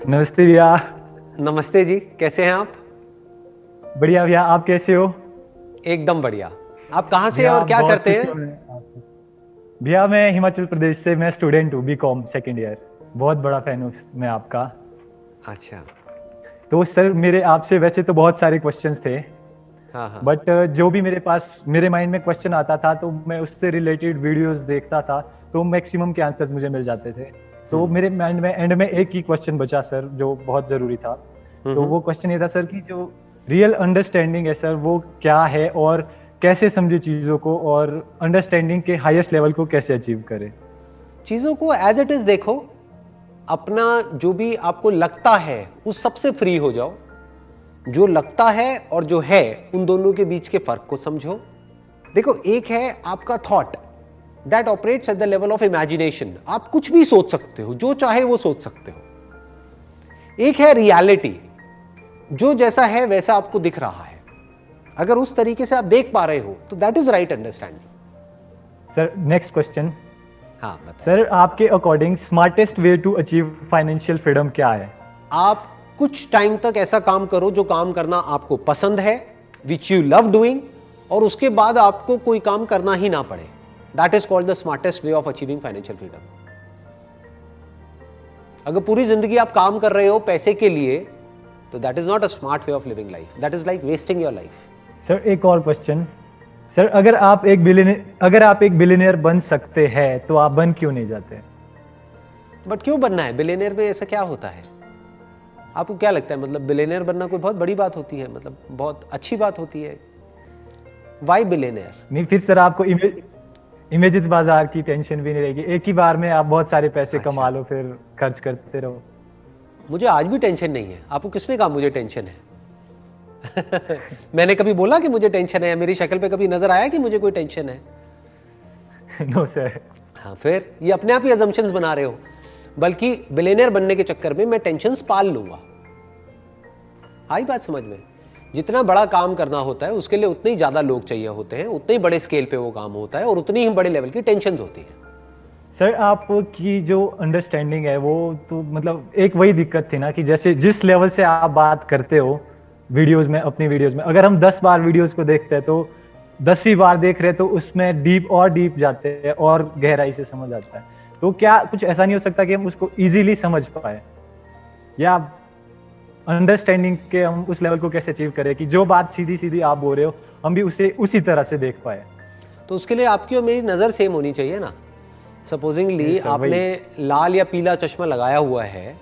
नमस्ते भैया। नमस्ते जी, कैसे हैं आप? बढ़िया भैया, आप कैसे हो? एकदम बढ़िया। आप कहाँ से हैं भैया और क्या बहुत करते खुश हूँ हैं? मैं आपसे। भैया मैं हिमाचल प्रदेश से, मैं स्टूडेंट हूँ, बीकॉम सेकेंड ईयर। बहुत बड़ा फैन हूँ मैं आपका। अच्छा। तो सर मेरे आपसे वैसे तो बहुत सारे क्वेश्चंस थे, हाँ हाँ। बट जो भी मेरे पास मेरे माइंड में क्वेश्चन आता था तो मैं उससे रिलेटेड वीडियोस देखता था, तो मैक्सिमम के आंसर्स मुझे मिल जाते थे। तो मेरे माइंड में एंड में एक ही क्वेश्चन बचा सर, जो बहुत ज़रूरी था। तो हम्म। वो क्वेश्चन ये था सर कि जो रियल अंडरस्टैंडिंग है सर, वो क्या है और कैसे समझे चीज़ों को, और अंडरस्टैंडिंग के हाईएस्ट लेवल को कैसे अचीव करें। चीज़ों को एज इट इज़ देखो। अपना जो भी आपको लगता है उस सबसे फ्री हो जाओ। जो लगता है और जो है उन दोनों के बीच के फर्क को समझो। देखो, एक है आपका thought that operates at the level of imagination. आप कुछ भी सोच सकते हो, जो चाहे वो सोच सकते हो। एक है रियलिटी, जो जैसा है वैसा आपको दिख रहा है। अगर उस तरीके से आप देख पा रहे हो तो that is right understanding. Sir next question. हाँ, बताइए। सर आपके according smartest way to achieve financial freedom क्या है? आप कुछ टाइम तक ऐसा काम करो जो काम करना आपको पसंद है, विच यू लव डूइंग, और उसके बाद आपको कोई काम करना ही ना पड़े। That is called the smartest way of achieving financial freedom. अगर पूरी जिंदगी आप काम कर रहे हो पैसे के लिए, तो that is not a smart way of living life. That is like wasting your life. Sir एक और क्वेश्चन। सर अगर आप एक बिलियनियर बन सकते हैं तो आप बन क्यों नहीं जाते? बट क्यों बनना है? बिलियनियर में ऐसा क्या होता है? आपको क्या लगता है? मतलब बिलियनियर बनना कोई बहुत बड़ी बात होती है? मतलब बहुत अच्छी बात होती है? Why billionaire? नहीं, फिर सर आपको इमेजेस बाजार की टेंशन भी नहीं रहेगी, एक ही बार में आप बहुत सारे पैसे कमा अच्छा, लो, फिर खर्च करते रहो। मुझे आज भी टेंशन नहीं है। आपको किसने कहा मुझे टेंशन है? मैंने कभी बोला कि मुझे टेंशन है? मेरी शक्ल पे कभी नजर आया कि मुझे कोई टेंशन है? No sir. हाँ, फिर ये अपने आप ही अजम्पशंस बना रहे हो। बल्कि बिलियनियर बनने के चक्कर में मैं टेंशन्स पाल लूंगा। आई बात समझ में? जितना बड़ा काम करना होता है उसके लिए उतने ही ज्यादा लोग चाहिए होते हैं, उतने ही बड़े स्केल पे वो काम होता है, और उतनी ही बड़े लेवल की टेंशन्स होती है। सर आपकी जो अंडरस्टैंडिंग है वो तो मतलब एक वही दिक्कत थी ना, कि जैसे जिस लेवल से आप बात करते हो वीडियोस में, अपनी वीडियोस में, अगर हम 10 बार वीडियोस को देखते हैं तो 10वीं बार देख रहे हैं तो उसमें डीप जाते हैं और गहराई से समझ आता है। तो क्या कुछ ऐसा नहीं हो सकता कि हम उसको इजीली समझ पाए, या अंडरस्टैंडिंग के हम उस लेवल को कैसे अचीव करें कि जो बात सीधी सीधी आप बोल रहे हो हम भी उसे उसी तरह से देख पाए? तो उसके लिए आपकी और मेरी नजर सेम होनी चाहिए ना। सपोजिंगली सर आपने वही। लाल या पीला चश्मा लगाया हुआ है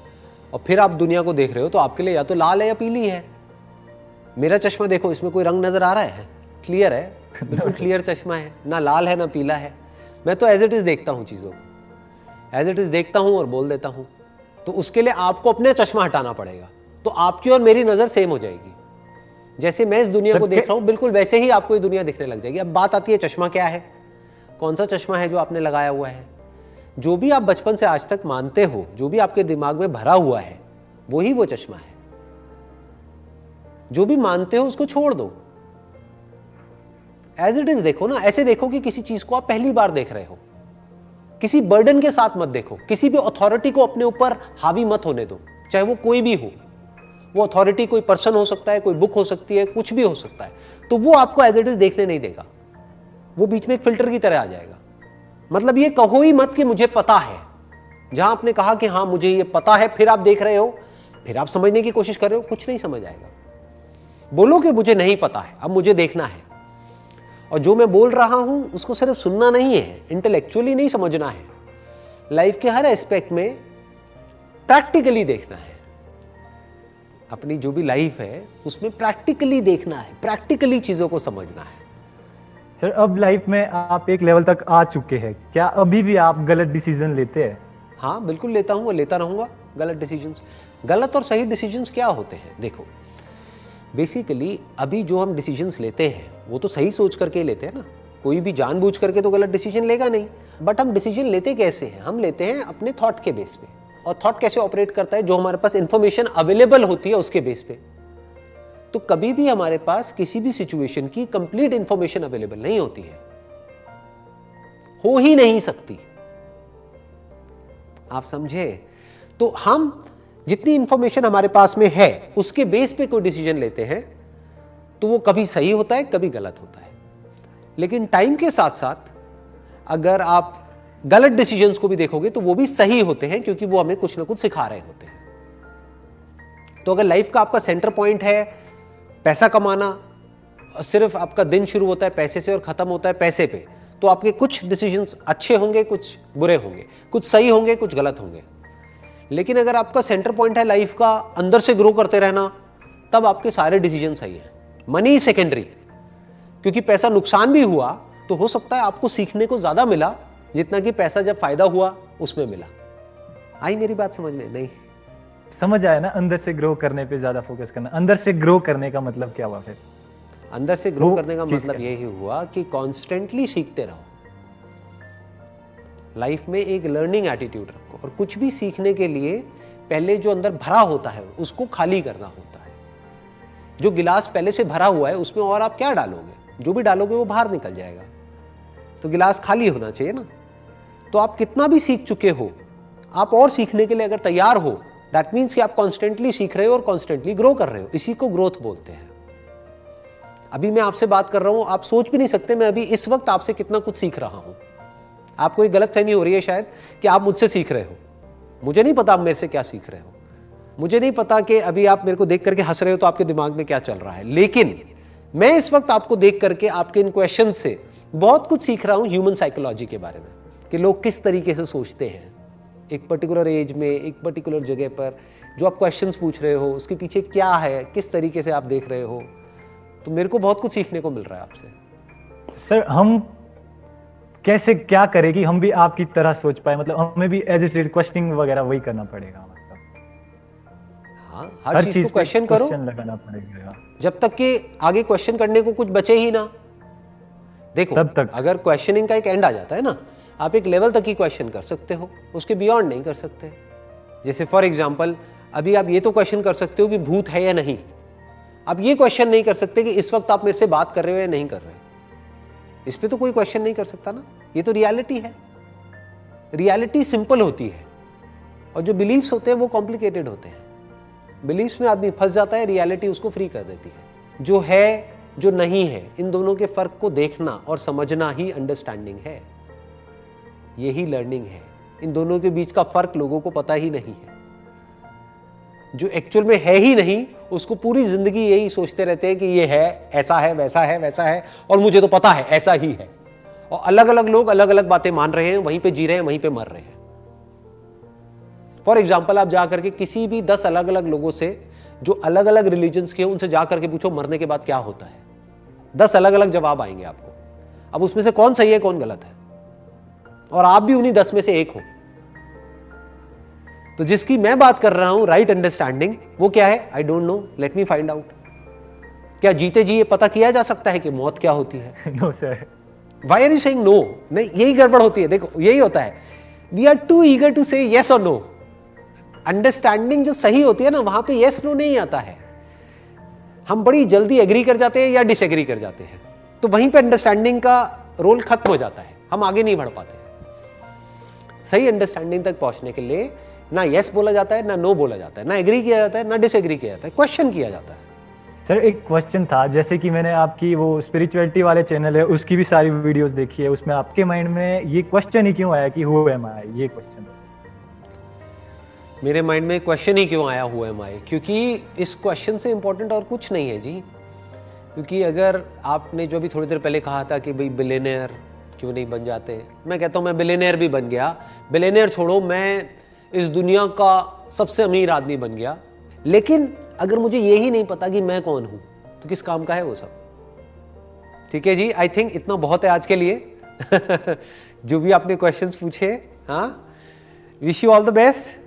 और फिर आप दुनिया को देख रहे हो, तो आपके लिए या तो लाल है या पीली है। मेरा चश्मा देखो, इसमें कोई रंग नजर आ रहा है? क्लियर है, बिल्कुल क्लियर चश्मा है, ना लाल है ना पीला है। मैं तो एज इट इज देखता हूँ चीजों को, एज इट इज देखता हूँ और बोल देता हूँ। तो उसके लिए आपको अपने चश्मा हटाना पड़ेगा, तो आपकी और मेरी नजर सेम हो जाएगी। जैसे मैं इस दुनिया को देख रहा हूं बिल्कुल वैसे ही आपको ये दुनिया दिखने लग जाएगी। अब बात आती है चश्मा क्या है, कौन सा चश्मा है जो आपने लगाया हुआ है। जो भी आप बचपन से आज तक मानते हो, जो भी आपके दिमाग में भरा हुआ है, वही वो चश्मा है। जो भी मानते हो उसको छोड़ दो, एज इट इज देखो ना। ऐसे देखो कि किसी चीज को आप पहली बार देख रहे हो। किसी बर्डन के साथ मत देखो, किसी भी अथॉरिटी को अपने ऊपर हावी मत होने दो, चाहे वो कोई भी हो। वो अथॉरिटी कोई पर्सन हो सकता है, कोई बुक हो सकती है, कुछ भी हो सकता है। तो वो आपको एज इट इज देखने नहीं देगा, वो बीच में एक फिल्टर की तरह आ जाएगा। मतलब ये कहो ही मत कि मुझे पता है। जहां आपने कहा कि हाँ मुझे ये पता है, फिर आप देख रहे हो, फिर आप समझने की कोशिश कर रहे हो, कुछ नहीं समझ आएगा। बोलो कि मुझे नहीं पता है, अब मुझे देखना है। और जो मैं बोल रहा हूं उसको सिर्फ सुनना नहीं है, इंटेलेक्चुअली नहीं समझना है, लाइफ के हर एस्पेक्ट में प्रैक्टिकली देखना है। अपनी जो भी लाइफ है उसमें प्रैक्टिकली देखना है, प्रैक्टिकली चीजों को समझना है। सर अब लाइफ में आप एक लेवल तक आ चुके हैं, क्या अभी भी आप गलत डिसीजन लेते हैं? हाँ, बिल्कुल लेता हूं और लेता रहूंगा गलत डिसीजंस। गलत और सही डिसीजंस क्या होते हैं? देखो, बेसिकली अभी जो हम डिसीजंस लेते हैं वो तो सही सोच करके लेते हैं ना। कोई भी जानबूझ करके तो गलत डिसीजन लेगा नहीं। बट हम डिसीजन लेते कैसे हैं? हम लेते हैं अपने थॉट के बेस पे। और थॉट कैसे ऑपरेट करता है? जो हमारे पास इंफॉर्मेशन अवेलेबल होती है उसके बेस पे। तो कभी भी हमारे पास किसी भी सिचुएशन की कंप्लीट इंफॉर्मेशन अवेलेबल नहीं होती है, हो ही नहीं सकती। आप समझे? तो हम जितनी इंफॉर्मेशन हमारे पास में है उसके बेस पे कोई डिसीजन लेते हैं तो वो कभी सही होता है, कभी गलत होता है। लेकिन टाइम के साथ साथ अगर आप गलत डिसीजंस को भी देखोगे तो वो भी सही होते हैं, क्योंकि वो हमें कुछ ना कुछ सिखा रहे होते हैं। तो अगर लाइफ का आपका सेंटर पॉइंट है पैसा कमाना, सिर्फ आपका दिन शुरू होता है पैसे से और खत्म होता है पैसे पे, तो आपके कुछ डिसीजंस अच्छे होंगे, कुछ बुरे होंगे, कुछ सही होंगे, कुछ गलत होंगे। लेकिन अगर आपका सेंटर पॉइंट है लाइफ का अंदर से ग्रो करते रहना, तब आपके सारे डिसीजन सही हैं। मनी सेकेंडरी, क्योंकि पैसा नुकसान भी हुआ तो हो सकता है आपको सीखने को ज्यादा मिला जितना कि पैसा जब फायदा हुआ उसमें मिला। आई मेरी बात समझ में? नहीं समझ आया ना, अंदर से ग्रो करने पे ज्यादा फोकस करना। अंदर से ग्रो करने का मतलब क्या हुआ फिर? अंदर से ग्रो करने का मतलब यही हुआ कि कॉन्स्टेंटली सीखते रहो। लाइफ में एक लर्निंग एटीट्यूड रखो, और कुछ भी सीखने के लिए पहले जो अंदर भरा होता है उसको खाली करना होता है। जो गिलास पहले से भरा हुआ है उसमें और आप क्या डालोगे? जो भी डालोगे वो बाहर निकल जाएगा। तो गिलास खाली होना चाहिए ना। तो आप कितना भी सीख चुके हो, आप और सीखने के लिए अगर तैयार हो, दैट मीन्स कि आप कॉन्स्टेंटली सीख रहे हो और कॉन्स्टेंटली ग्रो कर रहे हो। इसी को ग्रोथ बोलते हैं। अभी मैं आपसे बात कर रहा हूं, आप सोच भी नहीं सकते मैं अभी इस वक्त आपसे कितना कुछ सीख रहा हूं। आपको एक गलतफहमी हो रही है शायद कि आप मुझसे सीख रहे हो। मुझे नहीं पता आप मेरे से क्या सीख रहे हो। मुझे नहीं पता कि अभी आप मेरे को देख करके हंस रहे हो तो आपके दिमाग में क्या चल रहा है। लेकिन मैं इस वक्त आपको देख करके आपके इन क्वेश्चन से बहुत कुछ सीख रहा हूं ह्यूमन साइकोलॉजी के बारे में, कि लोग किस तरीके से सोचते हैं एक पर्टिकुलर एज में, एक पर्टिकुलर जगह पर। जो आप क्वेश्चंस पूछ रहे हो उसके पीछे क्या है, किस तरीके से आप देख रहे हो। तो मेरे को बहुत कुछ सीखने को मिल रहा है आपसे। सर हम कैसे क्या करें कि हम भी आपकी तरह सोच पाए? मतलब हमें भी एज इट क्वेश्चनिंग वगैरह वही करना पड़ेगा? मतलब हाँ, हर चीज को क्वेश्चन करो, लगाना पड़ेगा जब तक कि आगे क्वेश्चन करने को कुछ बचे ही ना। देखो तब तक अगर क्वेश्चनिंग का एक एंड आ जाता है ना, आप एक लेवल तक ही क्वेश्चन कर सकते हो, उसके बियॉन्ड नहीं कर सकते। जैसे फॉर एग्जाम्पल अभी आप ये तो क्वेश्चन कर सकते हो कि भूत है या नहीं। आप ये क्वेश्चन नहीं कर सकते कि इस वक्त आप मेरे से बात कर रहे हो या नहीं कर रहे। इस पे तो कोई क्वेश्चन नहीं कर सकता ना। ये तो रियलिटी है। रियलिटी सिंपल होती है और जो बिलीव्स होते हैं वो कॉम्प्लिकेटेड होते हैं। बिलीव्स में आदमी फंस जाता है, रियलिटी उसको फ्री कर देती है। जो है, जो नहीं है, इन दोनों के फर्क को देखना और समझना ही अंडरस्टैंडिंग है। यही लर्निंग है। इन दोनों के बीच का फर्क लोगों को पता ही नहीं है। जो एक्चुअल में है ही नहीं, उसको पूरी जिंदगी यही सोचते रहते हैं कि ये है, ऐसा है, वैसा है, वैसा है, और मुझे तो पता है ऐसा ही है। और अलग अलग लोग अलग अलग बातें मान रहे हैं, वहीं पे जी रहे हैं, वहीं पे मर रहे हैं। फॉर एग्जाम्पल आप जाकर के किसी भी 10 अलग अलग लोगों से जो अलग अलग रिलीजन्स के हैं उनसे जाकर के पूछो मरने के बाद क्या होता है, 10 अलग अलग जवाब आएंगे आपको। अब उसमें से कौन सही है कौन गलत है, और आप भी उन्हीं 10 में से एक हो। तो जिसकी मैं बात कर रहा हूं राइट अंडरस्टैंडिंग, वो क्या है? I don't know, let me find out. क्या जीते जी ये पता किया जा सकता है कि मौत क्या होती है? No sir. Why are you saying no? नहीं, यही गड़बड़ होती है। देखो यही होता है, we are too eager to say yes और नो। अंडरस्टैंडिंग जो सही होती है ना, वहां पे यस नो नहीं आता है। हम बड़ी जल्दी एग्री कर जाते हैं या डिसएग्री कर जाते हैं, तो वहीं पे अंडरस्टैंडिंग का रोल खत्म हो जाता है, हम आगे नहीं बढ़ पाते। सही अंडरस्टैंडिंग तक पहुंचने के लिए ना यस बोला जाता है, ना नो बोला जाता है, ना एग्री किया जाता है, ना डिसएग्री किया जाता है, क्वेश्चन किया जाता है। सर एक क्वेश्चन था, जैसे कि मैंने आपकी वो स्पिरिचुअलिटी वाले चैनल है उसकी भी सारी वीडियोस देखी है, उसमें आपके माइंड में ये क्वेश्चन ही क्यों आया कि हु एम आई? ये क्वेश्चन मेरे माइंड में क्वेश्चन ही क्यों आया हु एम आई? क्योंकि इस क्वेश्चन से इंपॉर्टेंट और कुछ नहीं है जी। क्योंकि अगर आपने जो भी थोड़ी देर पहले कहा था कि भाई बिलियनियर क्यों नहीं बन जाते, मैं कहता हूं मैं बिलियनियर भी बन गया। बिलियनियर छोड़ो, मैं इस दुनिया का सबसे अमीर आदमी बन गया। लेकिन अगर मुझे यही नहीं पता कि मैं कौन हूं, तो किस काम का है वो सब? ठीक है जी, आई थिंक इतना बहुत है आज के लिए। जो भी आपने क्वेश्चंस पूछे, हाँ, wish you all the best.